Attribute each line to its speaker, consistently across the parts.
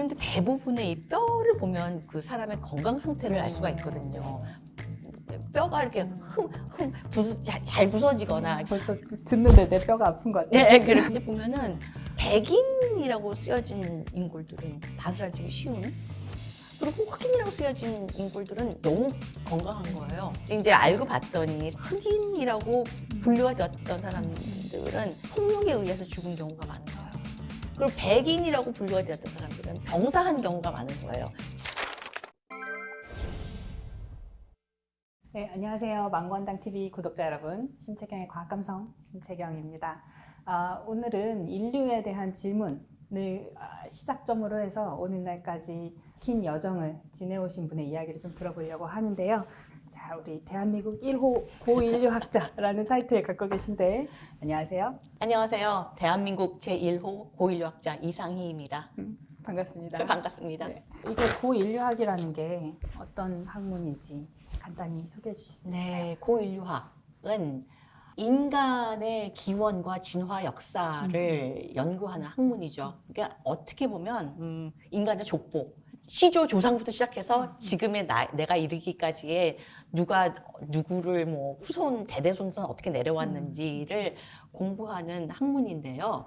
Speaker 1: 근데 대부분의 이 뼈를 보면 그 사람의 건강 상태를 알 수가 있거든요. 뼈가 이렇게 잘 부서지거나.
Speaker 2: 벌써 듣는데 내 뼈가 아픈 것 같아요.
Speaker 1: 네, 그렇게 보면은 백인이라고 쓰여진 인골들은 바스라지기 쉬운, 그리고 흑인이라고 쓰여진 인골들은 너무 건강한 거예요. 이제 알고 봤더니 흑인이라고 분류가 되었던 사람들은 폭력에 의해서 죽은 경우가 많은 거예요. 그리고 백인이라고 분류가 되었던 사람들은 병사한 경우가 많은 거예요.
Speaker 2: 네, 안녕하세요. 망원당TV 구독자 여러분. 신채경의 과학감성 신채경입니다. 오늘은 인류에 대한 질문을 시작점으로 해서 오늘날까지 긴 여정을 지내오신 분의 이야기를 좀 들어보려고 하는데요. 자, 우리 대한민국 1호 고인류학자라는 타이틀을 갖고 계신데, 안녕하세요.
Speaker 1: 안녕하세요. 대한민국 제1호 고인류학자 이상희입니다.
Speaker 2: 반갑습니다.
Speaker 1: 반갑습니다.
Speaker 2: 네. 이게 고인류학이라는 게 어떤 학문인지 간단히 소개해 주실 수 있을까요?
Speaker 1: 네, 고인류학은 인간의 기원과 진화 역사를 연구하는 학문이죠. 그러니까 어떻게 보면 인간의 족보, 시조 조상부터 시작해서 지금의 내가 이르기까지의 누구를 뭐 후손 대대손손 어떻게 내려왔는지를 공부하는 학문인데요.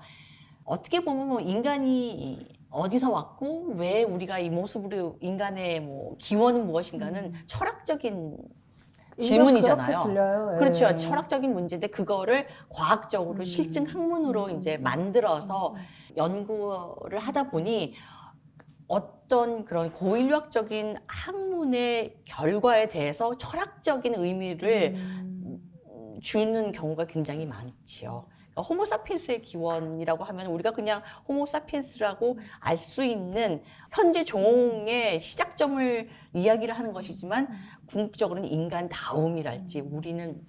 Speaker 1: 어떻게 보면 뭐 인간이 어디서 왔고 왜 우리가 이 모습으로 인간의 뭐 기원은 무엇인가는 철학적인 질문이잖아요.
Speaker 2: 그렇게 들려요.
Speaker 1: 그렇죠.
Speaker 2: 예.
Speaker 1: 철학적인 문제인데 그거를 과학적으로 실증 학문으로 이제 만들어서 연구를 하다 보니 어떤 그런 고인류학적인 학문의 결과에 대해서 철학적인 의미를 주는 경우가 굉장히 많지요. 그러니까 호모사피엔스의 기원이라고 하면 우리가 그냥 호모사피엔스라고 알 수 있는 현재 종의 시작점을 이야기를 하는 것이지만 궁극적으로는 인간다움이랄지 우리는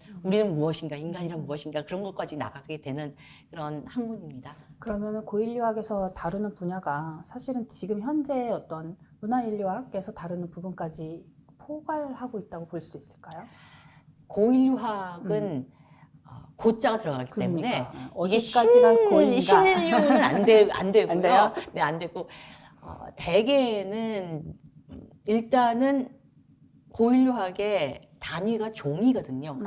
Speaker 1: 무엇인가, 인간이란 무엇인가 그런 것까지 나가게 되는 그런 학문입니다.
Speaker 2: 그러면 고인류학에서 다루는 분야가 사실은 지금 현재 어떤 문화인류학에서 다루는 부분까지 포괄하고 있다고 볼 수 있을까요?
Speaker 1: 고인류학은 고자가 들어가기 때문에
Speaker 2: 그러니까.
Speaker 1: 이게
Speaker 2: 어디까지가 고인가?
Speaker 1: 신인류는 안 되고요.
Speaker 2: 안 돼요?
Speaker 1: 네, 안 되고 대개는 일단은 고인류학의 단위가 종이거든요.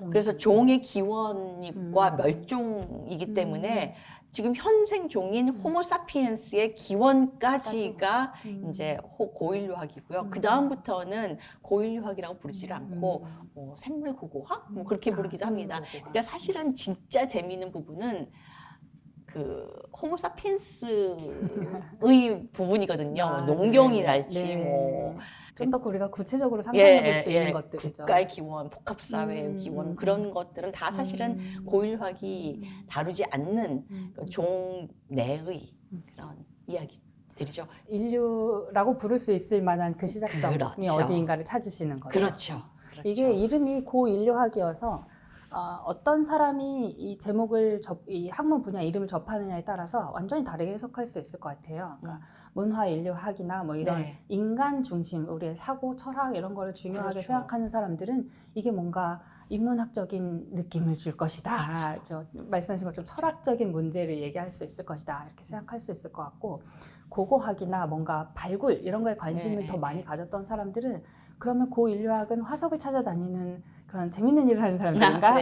Speaker 1: 그래서 종의 기원과 멸종이기 때문에 지금 현생 종인 호모사피엔스의 기원까지가 이제 고인류학이고요. 그 다음부터는 고인류학이라고 부르지를 않고 뭐 생물고고학 뭐 그렇게 부르기도 합니다. 그러니까 사실은 진짜 재미있는 부분은 그 호모사피엔스의 부분이거든요. 농경이랄지
Speaker 2: 네.
Speaker 1: 뭐
Speaker 2: 좀 더 우리가 구체적으로 상상해 볼 수 있는 것들이죠.
Speaker 1: 국가의 기원, 복합사회의 기원 그런 것들은 다 사실은 고인류학이 다루지 않는 그 종 내의 그런 이야기들이죠.
Speaker 2: 인류라고 부를 수 있을 만한 그 시작점이
Speaker 1: 그렇죠.
Speaker 2: 어디인가를 찾으시는 거죠.
Speaker 1: 그렇죠.
Speaker 2: 이게 이름이 고인류학이어서 어떤 사람이 이 제목을 이 학문 분야 이름을 접하느냐에 따라서 완전히 다르게 해석할 수 있을 것 같아요. 그러니까 문화인류학이나 뭐 이런 인간 중심, 우리의 사고, 철학 이런 거를 중요하게 생각하는 사람들은 이게 뭔가 인문학적인 느낌을 줄 것이다. 말씀하신 것처럼 철학적인 문제를 얘기할 수 있을 것이다. 이렇게 생각할 수 있을 것 같고, 고고학이나 뭔가 발굴 이런 거에 관심을 더 많이 가졌던 사람들은 그러면 고인류학은 화석을 찾아다니는 그런 재밌는 일을 하는 사람들인가?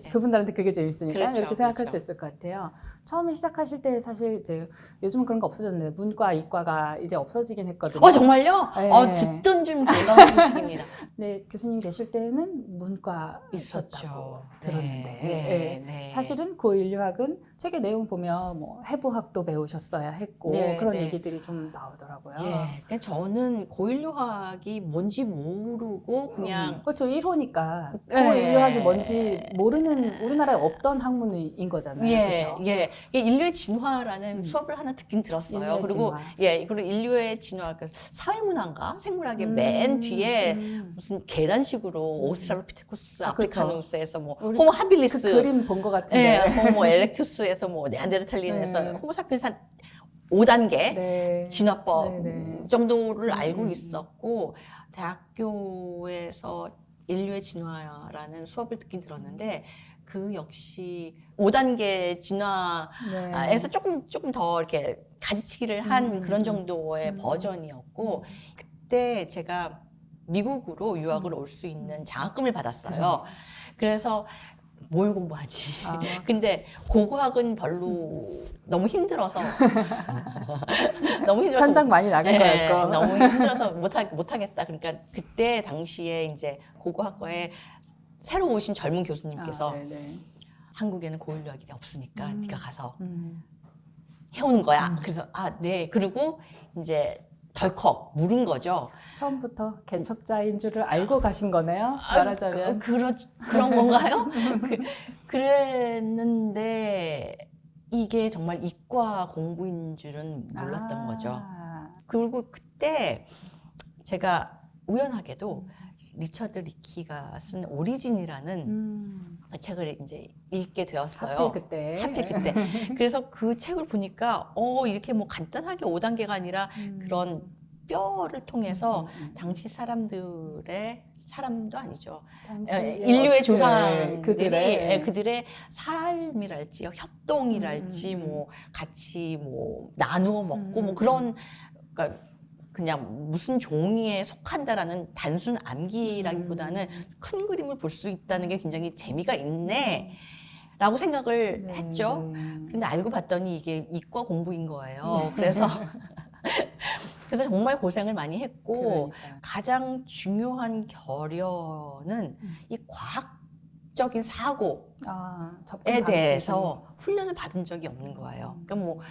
Speaker 2: 그분들한테 그게 재밌으니까 이렇게 생각할 수 있을 것 같아요. 처음에 시작하실 때 사실 이제 요즘은 그런 거 없어졌는데 문과, 이과가 이제 없어지긴 했거든요.
Speaker 1: 정말요?
Speaker 2: 네.
Speaker 1: 듣던 중 반가운 소식입니다.
Speaker 2: 네, 교수님 계실 때는 문과 있었다고 들었는데 사실은 고인류학은 책의 내용 보면 뭐 해부학도 배우셨어야 했고 그런 얘기들이 좀 나오더라고요.
Speaker 1: 그러니까 저는 고인류학이 뭔지 모르고 그냥
Speaker 2: 그렇죠. 1호니까 고인류학이 뭔지 모르는 우리나라에 없던 학문인 거잖아요. 그렇죠?
Speaker 1: 인류의 진화라는 수업을 하나 듣긴 들었어요. 그리고 그리고 인류의 진화, 사회문화인가 생물학의 맨 뒤에 무슨 계단식으로 오스트랄로피테쿠스, 아프리카누스에서 뭐 호모 하빌리스,
Speaker 2: 그 그림 본 것 같은데,
Speaker 1: 호모 엘렉투스에서 뭐 네안데르탈린에서 호모사피엔스 한 5단계 진화법 정도를 알고 있었고, 대학교에서 인류의 진화라는 수업을 듣긴 들었는데 그 역시 5단계 진화에서 조금 더 이렇게 가지치기를 한 그런 정도의
Speaker 2: 음.
Speaker 1: 버전이었고, 그때 제가 미국으로 유학을 올 수 있는 장학금을 받았어요. 그래서 뭘 공부하지?
Speaker 2: 아.
Speaker 1: 근데 고고학은 별로 너무 힘들어서 너무 힘들어서
Speaker 2: 현장 많이 나간
Speaker 1: 네,
Speaker 2: 거였고.
Speaker 1: 너무 힘들어서 못하겠다. 그러니까 그때 당시에 이제 고고학과에 새로 오신 젊은 교수님께서
Speaker 2: 네네.
Speaker 1: 한국에는 고일 유학이 없으니까 네가 가서 해오는 거야. 그래서 네. 그리고 이제 덜컥 물은 거죠.
Speaker 2: 처음부터 개척자인 줄을 알고 가신 거네요. 말하자면.
Speaker 1: 그런 건가요? 그랬는데 이게 정말 이과 공부인 줄은 몰랐던 거죠. 그리고 그때 제가 우연하게도 리처드 리키가 쓴 오리진이라는 책을 이제 읽게 되었어요.
Speaker 2: 하필 그때.
Speaker 1: 그래서 그 책을 보니까 이렇게 뭐 간단하게 5단계가 아니라 그런 뼈를 통해서 당시 사람도 아니죠. 인류의 조상들이 그들의 삶이랄지 협동이랄지 뭐 같이 뭐 나누어 먹고 뭐 그런, 그러니까 그냥 무슨 종이에 속한다라는 단순 암기라기보다는 큰 그림을 볼 수 있다는 게 굉장히 재미가 있네 라고 생각을 했죠. 근데 알고 봤더니 이게 이과 공부인 거예요. 그래서 정말 고생을 많이 했고, 가장 중요한 결여는 이 과학적인 사고에 대해서 훈련을 받은 적이 없는 거예요. 그러니까 뭐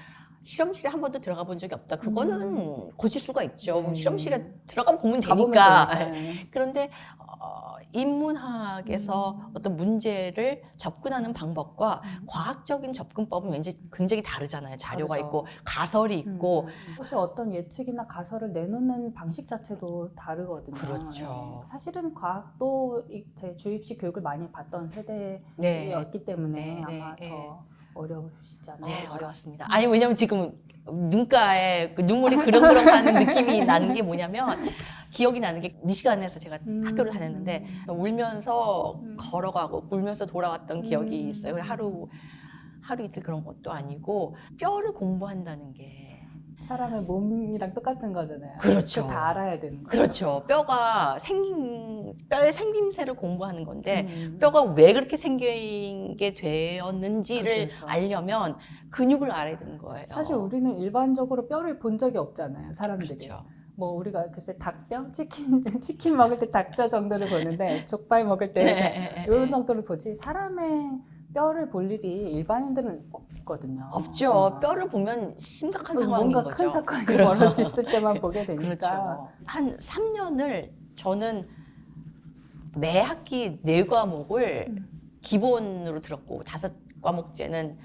Speaker 1: 실험실에 한 번도 들어가 본 적이 없다. 그거는 고칠 수가 있죠. 실험실에 들어가 보면 되니까. 그런데 인문학에서 어떤 문제를 접근하는 방법과 과학적인 접근법은 왠지 굉장히 다르잖아요. 자료가 있고 가설이 있고.
Speaker 2: 사실 어떤 예측이나 가설을 내놓는 방식 자체도 다르거든요.
Speaker 1: 그렇죠.
Speaker 2: 사실은 과학도 제 주입식 교육을 많이 받던 세대였기 때문에 아마 더 어려우시잖아요.
Speaker 1: 네, 어려웠습니다. 아니, 왜냐면 지금 눈가에 그 눈물이 그렁그렁 하는 느낌이 나는 게 뭐냐면, 기억이 나는 게 미시간에서 제가 학교를 다녔는데 울면서 걸어가고 울면서 돌아왔던 기억이 있어요. 하루 이틀 그런 것도 아니고, 뼈를 공부한다는 게
Speaker 2: 사람의 몸이랑 똑같은 거잖아요.
Speaker 1: 그렇죠.
Speaker 2: 다 알아야 되는 거죠.
Speaker 1: 그렇죠. 뼈의 생김새를 공부하는 건데, 뼈가 왜 그렇게 생기게 되었는지를 알려면 근육을 알아야 되는 거예요.
Speaker 2: 사실 우리는 일반적으로 뼈를 본 적이 없잖아요, 사람들이.
Speaker 1: 그렇죠.
Speaker 2: 뭐 우리가 글쎄 닭뼈, 치킨 먹을 때 닭뼈 정도를 보는데 족발 먹을 때 이런 정도를 보지, 사람의 뼈를 볼 일이 일반인들은 없거든요.
Speaker 1: 없죠. 뼈를 보면 심각한 상황인
Speaker 2: 뭔가
Speaker 1: 거죠.
Speaker 2: 큰 사건이 벌어졌을 때만 보게 되니까.
Speaker 1: 그렇죠. 한 3년을 저는 매 학기 4과목을 기본으로 들었고 5과목제는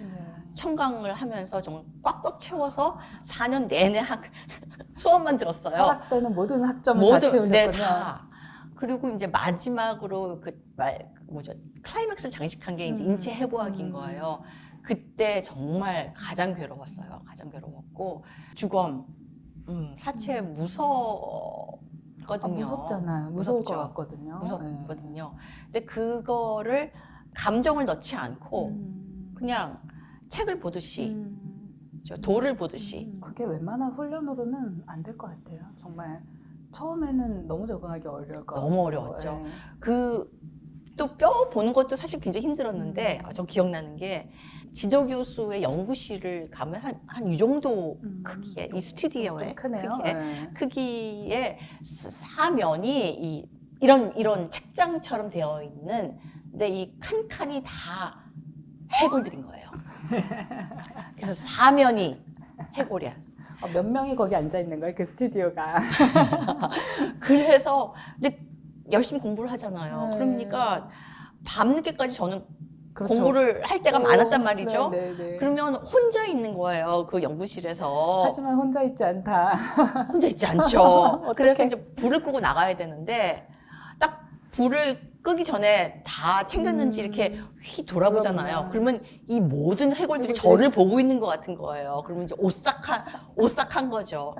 Speaker 1: 청강을 하면서 정말 꽉꽉 채워서 4년 내내 수업만 들었어요.
Speaker 2: 허락되는 모든 학점을 다 채우셨군요.
Speaker 1: 네, 다. 그리고 이제 마지막으로 클라이맥스를 장식한 게 이제 인체 해부학인 거예요. 그때 정말 가장 괴로웠어요. 가장 괴로웠고, 주검, 사체 무섭거든요.
Speaker 2: 무섭잖아요. 무서울 것 같거든요.
Speaker 1: 무섭거든요. 근데 그거를 감정을 넣지 않고 그냥 책을 보듯이, 돌을 보듯이.
Speaker 2: 그게 웬만한 훈련으로는 안 될 것 같아요. 정말 처음에는 너무 적응하기 어려울 것 같아요.
Speaker 1: 너무 어려웠죠. 또 뼈 보는 것도 사실 굉장히 힘들었는데, 저 기억나는 게 지도 교수의 연구실을 가면 한 이 정도 크기의, 이 스튜디오의
Speaker 2: 크네요.
Speaker 1: 크기의 사면이 이런 책장처럼 되어 있는, 근데 이 칸칸이 다 해골들인 거예요. 그래서 사면이 해골이야.
Speaker 2: 몇 명이 거기 앉아 있는 거예요, 그 스튜디오가.
Speaker 1: 그래서 근데 열심히 공부를 하잖아요. 그러니까 밤늦게까지 저는 공부를 할 때가 많았단 말이죠. 그러면 혼자 있는 거예요, 그 연구실에서.
Speaker 2: 하지만 혼자 있지 않다.
Speaker 1: 혼자 있지 않죠. 그래서 이제 불을 끄고 나가야 되는데, 딱 불을 끄기 전에 다 챙겼는지 이렇게 휘 돌아보잖아요. 그러면 이 모든 해골들이 저를 보고 있는 것 같은 거예요. 그러면 이제 오싹한 거죠.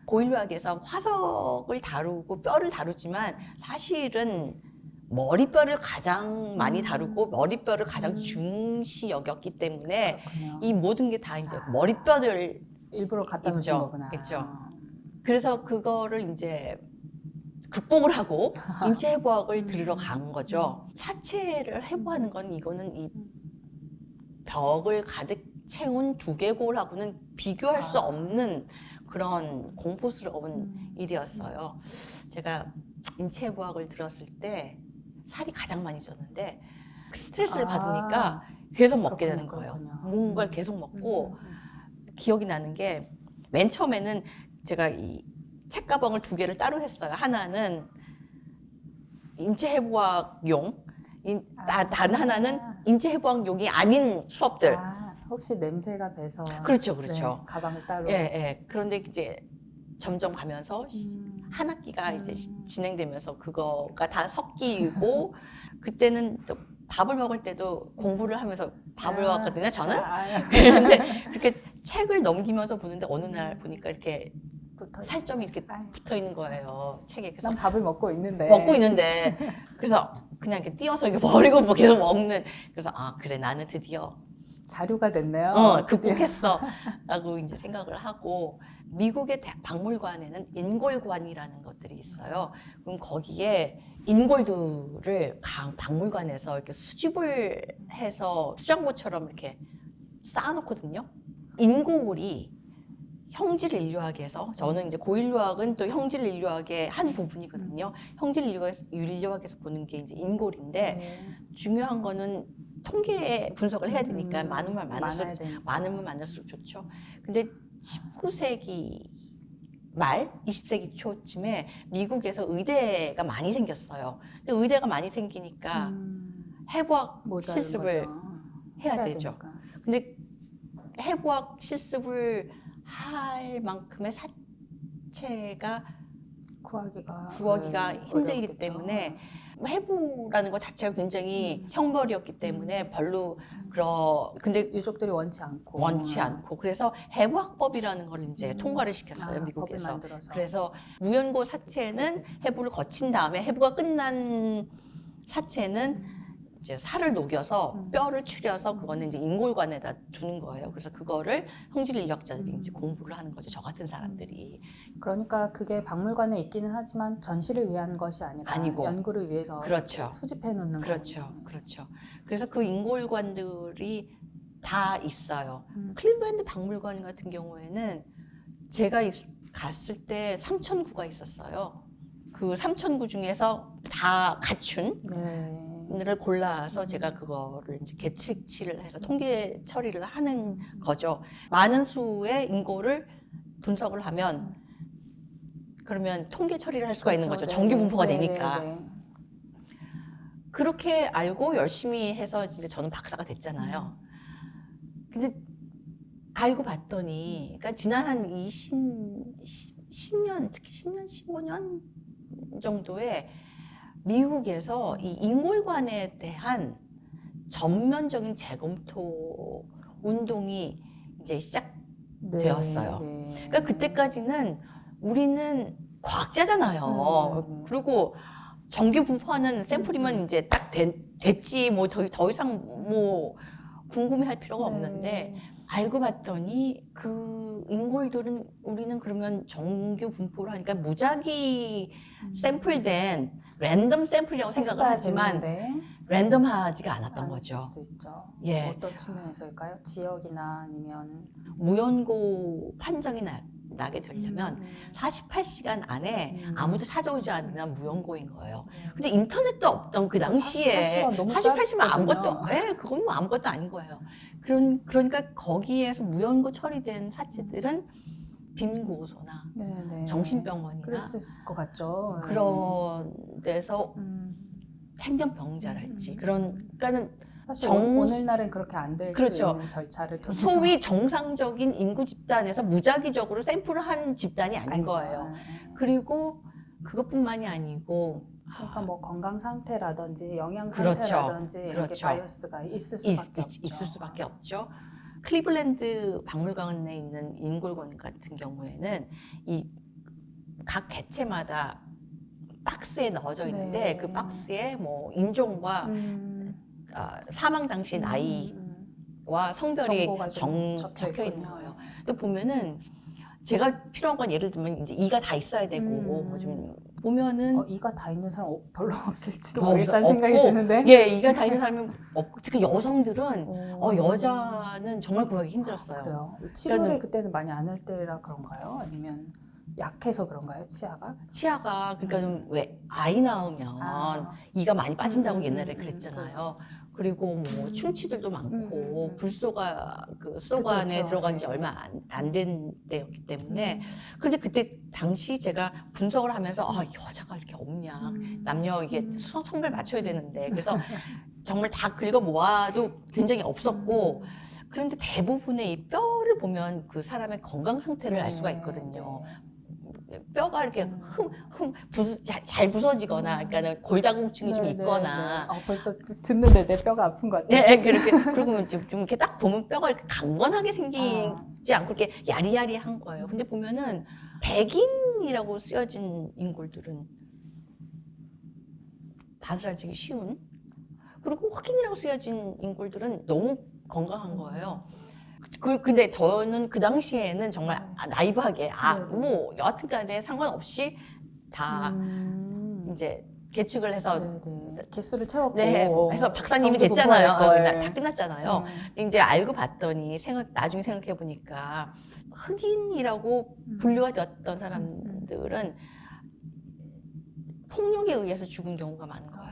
Speaker 1: 고인류학에서 화석을 다루고 뼈를 다루지만 사실은 머리뼈를 가장 많이 다루고 머리뼈를 가장 중시 여겼기 때문에 이 모든 게 다 이제 머리뼈들
Speaker 2: 일부러 갖다 놓으신
Speaker 1: 있죠.
Speaker 2: 거구나.
Speaker 1: 있죠. 그래서 그거를 이제 극복을 하고 인체 해부학을 들으러 간 거죠. 사체를 해부하는 건 이거는 이 벽을 가득 채운 두개골하고는 비교할 수 없는 그런 공포스러운 일이었어요. 제가 인체 해부학을 들었을 때 살이 가장 많이 쪘는데 스트레스를 받으니까 계속 먹게 되는 거예요. 뭔가를 계속 먹고 기억이 나는 게 맨 처음에는 제가 이 책가방을 2개를 따로 했어요. 하나는 인체 해부학용, 다른 하나는 인체 해부학용이 아닌 수업들.
Speaker 2: 혹시 냄새가 배서
Speaker 1: 그렇죠, 그렇죠.
Speaker 2: 네, 가방을 따로.
Speaker 1: 예, 예. 그런데 이제 점점 가면서 한 학기가 이제 진행되면서 그거가 다 섞이고 그때는 또 밥을 먹을 때도 공부를 하면서 밥을 먹었거든요, 저는. 그런데 그렇게 책을 넘기면서 보는데 어느 날 보니까 이렇게 살점이 이렇게 붙어 있는 거예요, 책에. 그래서
Speaker 2: 난 밥을 먹고 있는데.
Speaker 1: 그래서 그냥 이렇게 띄어서 이렇게 버리고 뭐 계속 먹는. 그래서 아, 그래, 나는 드디어
Speaker 2: 자료가 됐네요.
Speaker 1: 극복했어 라고 이제 생각을 하고, 미국의 박물관에는 인골관이라는 것들이 있어요. 그럼 거기에 인골들을 박물관에서 이렇게 수집을 해서 수장고처럼 이렇게 쌓아놓거든요. 인골이 형질 인류학에서, 저는 이제 고인류학은 또 형질 인류학의 한 부분이거든요. 형질 인류학에서 보는 게 이제 인골인데, 중요한 거는 통계 분석을 해야 되니까 많으면 많을수록 좋죠. 근데 19세기 말, 20세기 초쯤에 미국에서 의대가 많이 생겼어요. 근데 의대가 많이 생기니까 해부학 실습을 해야 되죠.
Speaker 2: 되니까.
Speaker 1: 근데 해부학 실습을 할 만큼의 사체가 구하기가 힘들기
Speaker 2: 어렵겠죠.
Speaker 1: 때문에 해부라는 것 자체가 굉장히 형벌이었기 때문에 별로 근데
Speaker 2: 유족들이 원치 않고
Speaker 1: 그래서 해부학법이라는 걸 이제 통과를 시켰어요, 미국에서. 그래서 무연고 사체는 해부를 거친 다음에 해부가 끝난 사체는 이제 살을 녹여서 뼈를 추려서 그거는 이제 인골관에다 두는 거예요. 그래서 그거를 형질인류학자들이 이제 공부를 하는 거죠, 저 같은 사람들이.
Speaker 2: 그러니까 그게 박물관에 있기는 하지만 전시를 위한 것이 아니고 연구를 위해서
Speaker 1: 그렇죠.
Speaker 2: 수집해 놓는
Speaker 1: 그렇죠. 그래서 그 인골관들이 다 있어요. 클리블랜드 박물관 같은 경우에는 제가 갔을 때 3,000구가 있었어요. 그 3,000구 중에서 다 갖춘 를 골라서 제가 그거를 이제 계측치를 해서 통계 처리를 하는 거죠. 많은 수의 인골을 분석을 하면 그러면 통계 처리를 할 수가 있는 거죠. 정규 분포가 되니까. 그렇게 알고 열심히 해서 이제 저는 박사가 됐잖아요. 근데 알고 봤더니, 그러니까 지난 한 10년, 특히 10년, 15년 정도에 미국에서 이 인골관에 대한 전면적인 재검토 운동이 이제 시작되었어요. 그러니까 그때까지는 우리는 과학자잖아요. 그리고 정규 분포하는 샘플이면 이제 딱 됐지, 뭐 더 이상 뭐 궁금해할 필요가 없는데, 알고 봤더니 그 인골들은 우리는 그러면 정규 분포를 하니까 무작위 샘플된 랜덤 샘플이라고 생각을 하지만 랜덤하지가 않았던 거죠.
Speaker 2: 예. 어떤 측면에서일까요? 지역이나 아니면
Speaker 1: 무연고 판정이 나게 되려면 48시간 안에 아무도 찾아오지 않으면 무연고인 거예요. 근데 인터넷도 없던 그 당시에 48시간 아무것도, 그건 뭐 아무것도 아닌 거예요. 그러니까 거기에서 무연고 처리된 사체들은 빈고소나 정신병원이나
Speaker 2: 그랬을 것 같죠.
Speaker 1: 그런 데서 행정병자랄지 그러니까는
Speaker 2: 사실 오늘날은 그렇게 안 될 수 있는 절차를 통해서
Speaker 1: 소위 정상적인 인구 집단에서 무작위적으로 샘플을 한 집단이 아닌 거예요. 그리고 그것뿐만이 아니고
Speaker 2: 그러니까 뭐 건강 상태라든지 영양 상태라든지 이렇게 바이어스가 있을 수밖에 없죠.
Speaker 1: 클리블랜드 박물관에 있는 인골관 같은 경우에는 이 각 개체마다 박스에 넣어져 있는데 그 박스에 뭐 인종과 사망 당시 나이와 성별이 적혀 있는 거예요. 근데 또 보면은 제가 필요한 건 예를 들면 이제 이가 다 있어야 되고 뭐 좀 보면은
Speaker 2: 이가 다 있는 사람 별로 없을지도
Speaker 1: 뭐
Speaker 2: 모르겠다는
Speaker 1: 없고,
Speaker 2: 생각이 드는데.
Speaker 1: 예, 이가 다 있는 사람은 없고 특히 여성들은
Speaker 2: 오.
Speaker 1: 여자는 정말 구하기 힘들었어요.
Speaker 2: 그래요. 치료를 그때는 많이 안 할 때라 그런가요? 아니면 약해서 그런가요, 치아가?
Speaker 1: 치아가 그러니까 왜 아이 낳으면 이가 많이 빠진다고 옛날에 그랬잖아요. 그리고 뭐 충치들도 많고 불소가 그 속
Speaker 2: 그쵸,
Speaker 1: 안에
Speaker 2: 그쵸.
Speaker 1: 들어간 지
Speaker 2: 네.
Speaker 1: 얼마 안 된 때였기 때문에 근데 그때 당시 제가 분석을 하면서 여자가 이렇게 없냐 남녀 이게 성별 맞춰야 되는데 그래서 정말 다 긁어 모아도 굉장히 없었고 그런데 대부분의 이 뼈를 보면 그 사람의 건강 상태를 알 수가 있거든요. 뼈가 이렇게 잘 부서지거나, 그러니까 골다공증이 좀 있거나.
Speaker 2: 벌써 듣는데 내 뼈가 아픈 것 같아요.
Speaker 1: 네, 그렇게 그리고 좀 이렇게 딱 보면 뼈가 이렇게 강건하게 생기지 않고 이렇게 야리야리한 거예요. 근데 보면은 백인이라고 쓰여진 인골들은 바스라지기 쉬운. 그리고 흑인이라고 쓰여진 인골들은 너무 건강한 거예요. 근데 저는 그 당시에는 정말 나이브하게 뭐 여하튼 간에 상관없이 다 이제 계측을 해서
Speaker 2: 개수를 채웠고
Speaker 1: 해서 박사님이 됐잖아요. 다 끝났잖아요. 근데 이제 알고 봤더니 나중에 생각해 보니까 흑인이라고 분류가 되었던 사람들은 폭력에 의해서 죽은 경우가 많은 거예요.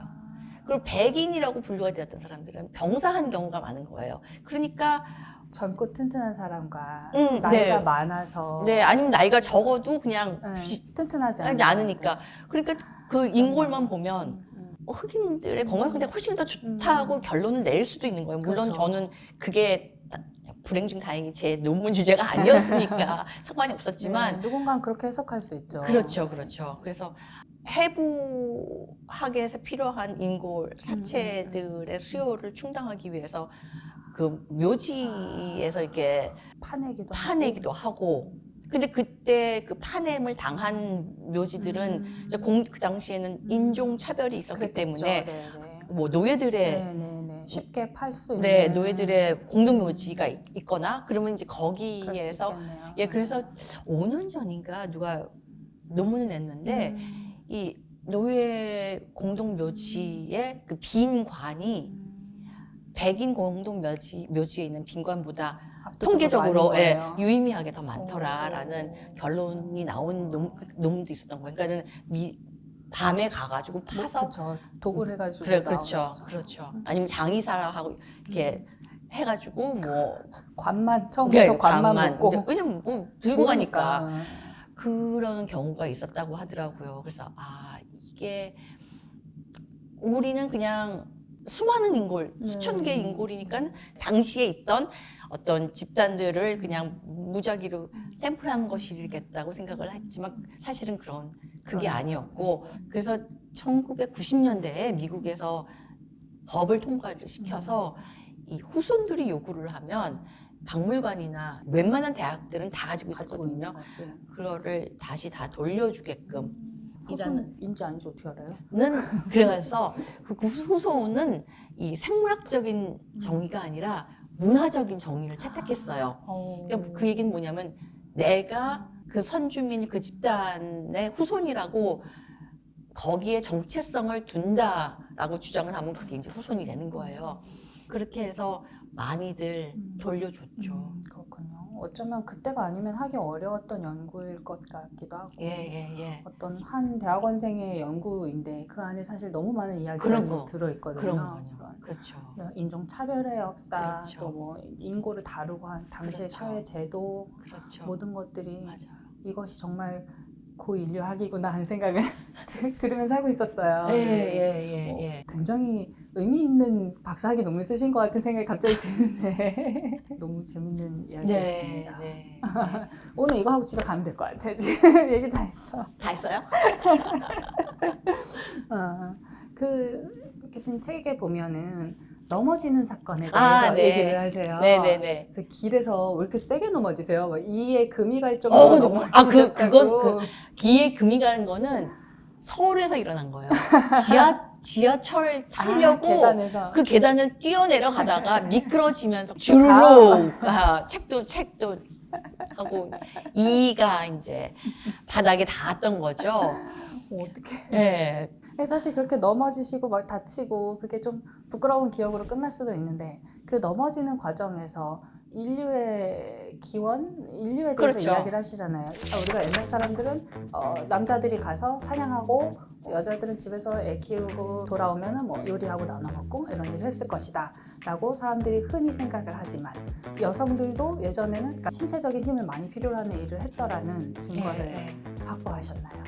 Speaker 1: 그리고 백인이라고 분류가 되었던 사람들은 병사한 경우가 많은 거예요. 그러니까
Speaker 2: 젊고 튼튼한 사람과 나이가 많아서
Speaker 1: 아니면 나이가 적어도 그냥
Speaker 2: 튼튼하지
Speaker 1: 않으니까 그러니까 그 인골만 보면 흑인들의 건강 상태가 훨씬 더 좋다고 결론을 내릴 수도 있는 거예요. 물론
Speaker 2: 그렇죠.
Speaker 1: 저는 그게 불행 중 다행히 제 논문 주제가 아니었으니까 상관이 없었지만
Speaker 2: 누군가는 그렇게 해석할 수 있죠.
Speaker 1: 그렇죠. 그래서 해부학에서 필요한 인골 사체들의 수요를 충당하기 위해서 그 묘지에서 이렇게 파내기도 하고 근데 그때 그 파냄을 당한 묘지들은 이제 그 당시에는 인종 차별이 있었기 때문에 뭐 노예들의
Speaker 2: 쉽게 팔 수 있는
Speaker 1: 노예들의 공동 묘지가 있거나 그러면 이제 거기에서 그래서 5년 전인가 누가 논문을 냈는데 이 노예 공동 묘지의 그 빈 관이 백인 공동 묘지에 있는 빈관보다 통계적으로 유의미하게 더 많더라라는 결론이 나온 논문도 있었던 거예요. 그러니까는 밤에 가가지고 파서
Speaker 2: 독을 해가지고
Speaker 1: 그렇죠. 아니면 장의사하고 이렇게 해가지고 뭐
Speaker 2: 처음부터 관만 먹고
Speaker 1: 왜냐면 뭐 들고 가니까 그런 경우가 있었다고 하더라고요. 그래서 이게 우리는 그냥 수많은 인골, 수천 개의 인골이니까 당시에 있던 어떤 집단들을 그냥 무작위로 샘플한 것이겠다고 생각을 했지만 사실은 그게 아니었고 그래서 1990년대에 미국에서 법을 통과를 시켜서 이 후손들이 요구를 하면 박물관이나 웬만한 대학들은 다 가지고 있었거든요. 그거를 다시 다 돌려주게끔
Speaker 2: 후손인지 아닌지 어떻게 알아요?
Speaker 1: 그래서 그 후손은 이 생물학적인 정의가 아니라 문화적인 정의를 채택했어요. 그러니까 그 얘기는 뭐냐면 내가 그 선주민 그 집단의 후손이라고 거기에 정체성을 둔다라고 주장을 하면 그게 이제 후손이 되는 거예요. 그렇게 해서 많이들 돌려줬죠.
Speaker 2: 그렇군요. 어쩌면 그때가 아니면 하기 어려웠던 연구일 것 같기도 하고 어떤 한 대학원생의 연구인데 그 안에 사실 너무 많은 이야기가 들어있거든요.
Speaker 1: 그렇죠.
Speaker 2: 인종차별의 역사, 또 뭐 인고를 다루고 한 당시의 사회 제도 모든 것들이 이것이 정말 고인류학이구나 하는 생각을 들으면서 하고 있었어요. 굉장히 의미 있는 박사학위 논문 쓰신 것 같은 생각이 갑자기 드는데 너무 재밌는 이야기였습니다. 오늘 이거 하고 집에 가면 될 것 같아요. 지금 얘기 다 했어.
Speaker 1: 다 했어요?
Speaker 2: 교수님 책에 보면은 넘어지는 사건에 대해서 얘기를 하세요. 그래서 길에서 왜 이렇게 세게 넘어지세요? 이에 금이 갈 정도로 넘어지셨다고.
Speaker 1: 기에 금이 가는 거는 서울에서 일어난 거예요. 지하철 타려고
Speaker 2: 계단에서.
Speaker 1: 그 계단을 뛰어내려가다가 미끄러지면서 주르륵 책도 하고 이가 이제 바닥에 닿았던 거죠.
Speaker 2: 어떡해.
Speaker 1: 네.
Speaker 2: 사실 그렇게 넘어지시고 막 다치고 그게 좀 부끄러운 기억으로 끝날 수도 있는데 그 넘어지는 과정에서 인류의 기원, 인류에 대해서
Speaker 1: 그렇죠.
Speaker 2: 이야기를 하시잖아요. 우리가 옛날 사람들은 남자들이 가서 사냥하고 여자들은 집에서 애 키우고 돌아오면은 뭐 요리하고 나눠 먹고 이런 일을 했을 것이다 라고 사람들이 흔히 생각을 하지만 여성들도 예전에는 그러니까 신체적인 힘을 많이 필요로 하는 일을 했더라는 증거를
Speaker 1: 네.
Speaker 2: 확보하셨나요?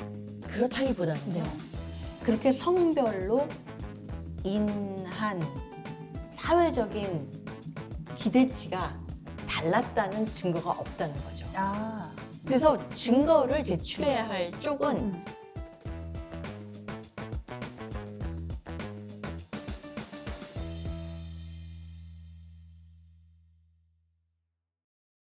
Speaker 1: 그렇다기보다는요.
Speaker 2: 네.
Speaker 1: 그렇게 성별로 인한 사회적인 기대치가 달랐다는 증거가 없다는 거죠.
Speaker 2: 아,
Speaker 1: 그래서 증거를 제출해야 할 쪽은